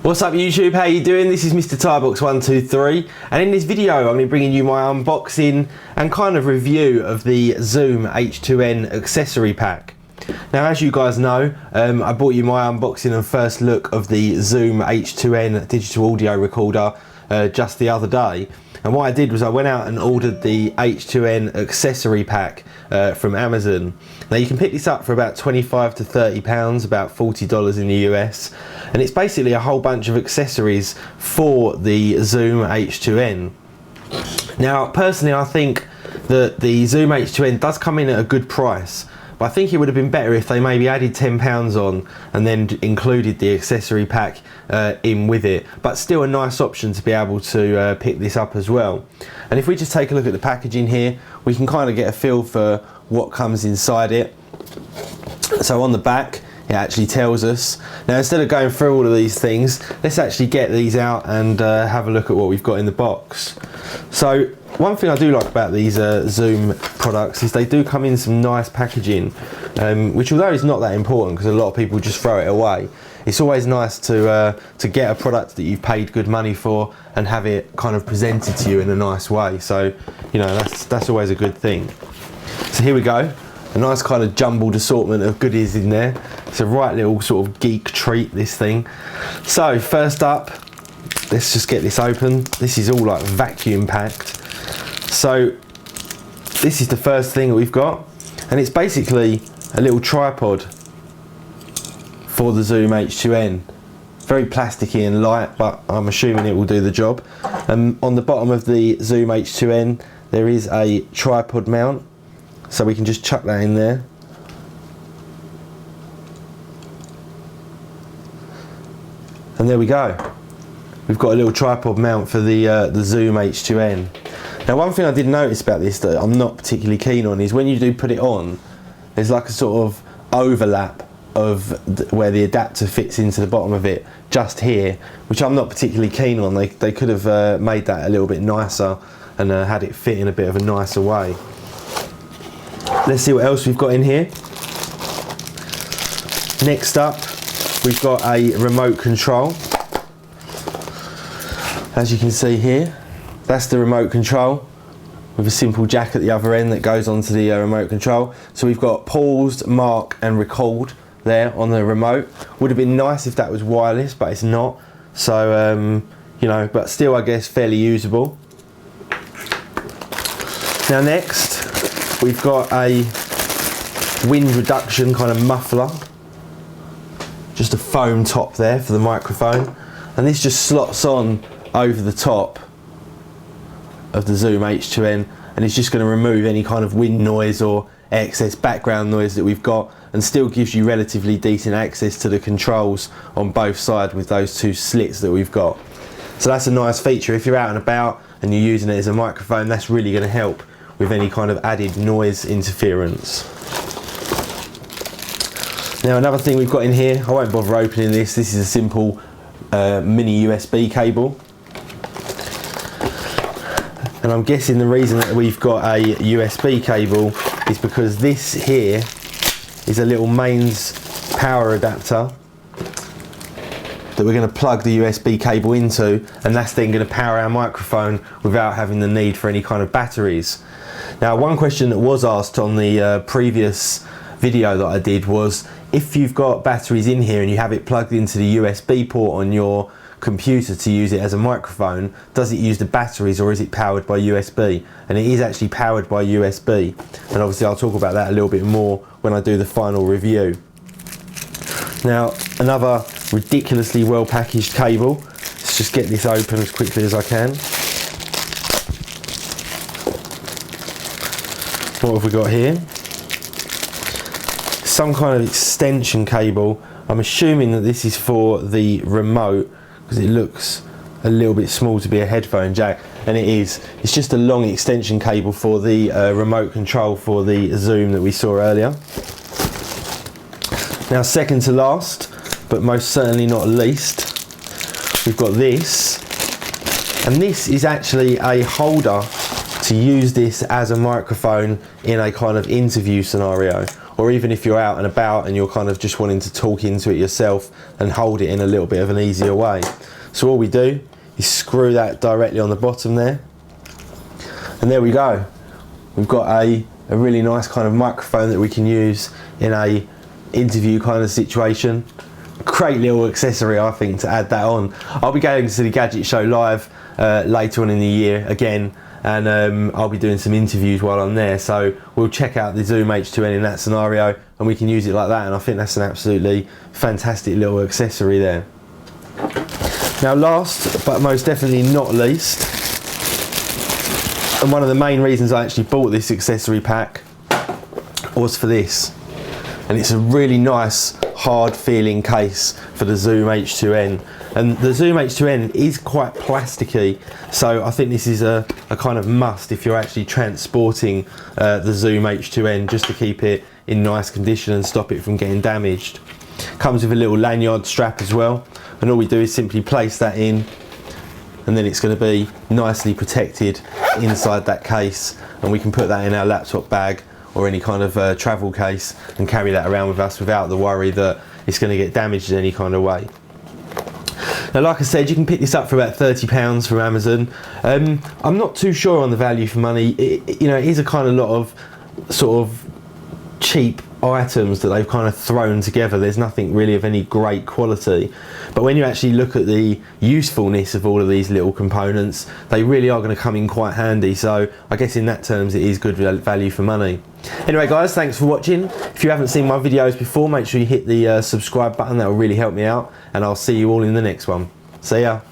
What's up YouTube, how you doing? This is Mr. Tybox123 and in this video I'm going to be bringing you my unboxing and kind of review of the Zoom H2n Accessory pack. Now as you guys know, I brought you my unboxing and first look of the Zoom H2n digital audio recorder just the other day. And what I did was I went out and ordered the H2n Accessory pack from Amazon. Now you can pick this up for about 25 to 30 pounds, about $40 in the US. And it's basically a whole bunch of accessories for the Zoom H2n. Now personally I think that the Zoom H2n does come in at a good price. But I think it would have been better if they maybe added £10 on and then included the accessory pack in with it. But still a nice option to be able to pick this up as well. And if we just take a look at the packaging here, we can kind of get a feel for what comes inside it. So on the back, it actually tells us. Now instead of going through all of these things, let's actually get these out and have a look at what we've got in the box. So one thing I do like about these Zoom products is they do come in some nice packaging, which although is not that important because a lot of people just throw it away, it's always nice to get a product that you've paid good money for and have it kind of presented to you in a nice way. So you know, that's always a good thing. So here we go. A nice kind of jumbled assortment of goodies in there. It's a right little sort of geek treat, this thing. So first up, let's just get this open. This is all like vacuum packed. So this is the first thing that we've got, and it's basically a little tripod for the Zoom H2n. Very plasticky and light, but I'm assuming it will do the job. On the bottom of the Zoom H2n there is a tripod mount, so we can just chuck that in there. And there we go. We've got a little tripod mount for the Zoom H2n. Now one thing I did notice about this that I'm not particularly keen on is when you do put it on, there's like a sort of overlap of where the adapter fits into the bottom of it, just here, which I'm not particularly keen on. They could have made that a little bit nicer and had it fit in a bit of a nicer way. Let's see what else we've got in here. Next up, we've got a remote control. As you can see here, that's the remote control with a simple jack at the other end that goes onto the remote control. So we've got pause, mark and record there on the remote. Would have been nice if that was wireless, but it's not. So, you know, but still I guess fairly usable. Now next, we've got a wind reduction kind of muffler. Just a foam top there for the microphone. And this just slots on over the top of the Zoom H2n, and it's just going to remove any kind of wind noise or excess background noise that we've got, and still gives you relatively decent access to the controls on both sides with those two slits that we've got. So that's a nice feature. If you're out and about and you're using it as a microphone, that's really going to help with any kind of added noise interference. Now another thing we've got in here, I won't bother opening this. This is a simple mini USB cable. And I'm guessing the reason that we've got a USB cable is because this here is a little mains power adapter that we're going to plug the USB cable into, and that's then going to power our microphone without having the need for any kind of batteries. Now one question that was asked on the previous video that I did was, if you've got batteries in here and you have it plugged into the USB port on your computer to use it as a microphone, does it use the batteries or is it powered by USB? And it is actually powered by USB, and obviously I'll talk about that a little bit more when I do the final review. Now another ridiculously well packaged cable. Let's just get this open as quickly as I can. What have we got here? Some kind of extension cable. I'm assuming that this is for the remote because it looks a little bit small to be a headphone jack, and it is. It's just a long extension cable for the remote control for the Zoom that we saw earlier. Now second to last, but most certainly not least, we've got this, and this is actually a holder to use this as a microphone in a kind of interview scenario, or even if you're out and about and you're kind of just wanting to talk into it yourself and hold it in a little bit of an easier way. So all we do is screw that directly on the bottom there, and there we go. We've got a really nice kind of microphone that we can use in a interview kind of situation. Great little accessory, I think, to add that on. I'll be going to the Gadget Show live later on in the year again, and I'll be doing some interviews while I'm there, so we'll check out the Zoom H2n in that scenario and we can use it like that, and I think that's an absolutely fantastic little accessory there. Now, last but most definitely not least, and one of the main reasons I actually bought this accessory pack was for this, and it's a really nice hard feeling case for the Zoom H2n, and the Zoom H2n is quite plasticky, so I think this is a kind of must if you're actually transporting the Zoom H2n, just to keep it in nice condition and stop it from getting damaged. Comes with a little lanyard strap as well, and all we do is simply place that in, and then it's going to be nicely protected inside that case, and we can put that in our laptop bag or any kind of travel case and carry that around with us without the worry that it's going to get damaged in any kind of way. Now, like I said, you can pick this up for about £30 from Amazon. I'm not too sure on the value for money. It is a kind of lot of sort of cheap items that they've kind of thrown together. There's nothing really of any great quality, but when you actually look at the usefulness of all of these little components, they really are going to come in quite handy. So I guess in that terms it is good value for money. Anyway guys, thanks for watching. If you haven't seen my videos before, make sure you hit the subscribe button. That will really help me out, and I'll see you all in the next one. See ya.